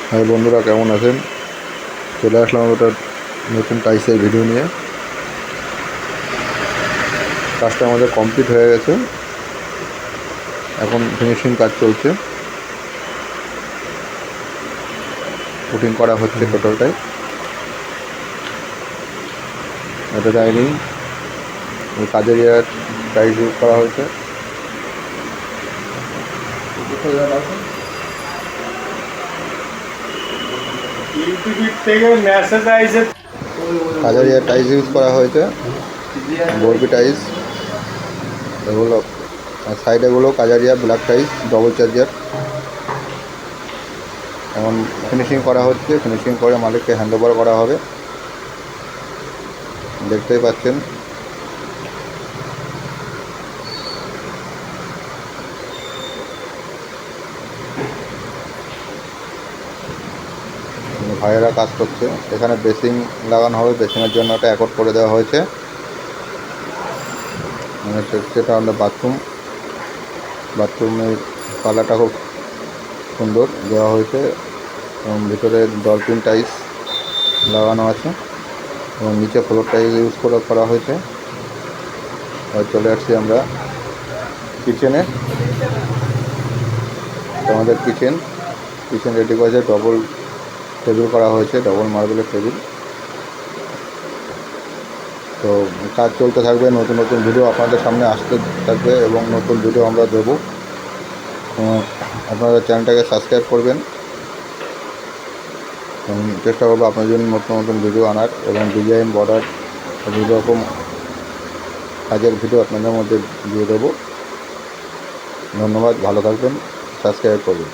হ্যাঁ বন্ধুরা, কেমন আছেন? চলে আসলাম একটা নতুন টাইসের ভিডিও নিয়ে। কাজটা আমাদের কমপ্লিট হয়ে গেছে, এখন ফিনিশিং কাজ চলছে, পুটিং করা হচ্ছে টোটালটাই। এটা ডাইনিং কাজের টাইস ইউজ করা হয়েছে। কাজের টাইস ইউজ করা হয়েছে, বরবি টাইস এগুলো, আর সাইডেগুলো কাজারিয়া ব্ল্যাক টাইস ডবল চার্জার। এখন ফিনিশিং করা হচ্ছে, ফিনিশিং করে মালিককে হ্যান্ড ওভার করা হবে। দেখতেই পাচ্ছেন ভাইয়েরা কাজ করছে। এখানে বেসিং লাগানো হবে, বেসিংয়ের জন্য একটা অ্যাকর্ড করে দেওয়া হয়েছে। সেটা হলো বাথরুমের কালারটা খুব সুন্দর দেওয়া হয়েছে এবং ভিতরে ডলফিন টাইস লাগানো আছে এবং নিচে ফ্লোর টাইস ইউজ করা হয়েছে। চলে আসছি আমরা কিচেনে। আমাদের কিচেন রেডি করেছে, ডবল টেবিল করা হয়েছে, ডবল মার্বেলের টেবিল। তো কাজ চলতে থাকবে, নতুন নতুন ভিডিও আপনাদের সামনে আসতে থাকবে এবং নতুন ভিডিও আমরা দেবো। আপনারা চ্যানেলটাকে সাবস্ক্রাইব করবেন এবং চেষ্টা করবো আপনার জন্য নতুন নতুন ভিডিও আনার এবং ডিজাইন বর্ডার বিভিন্ন রকম কাজের ভিডিও আপনাদের মধ্যে দিয়ে দেবো। ধন্যবাদ, ভালো থাকবেন, সাবস্ক্রাইব করবেন।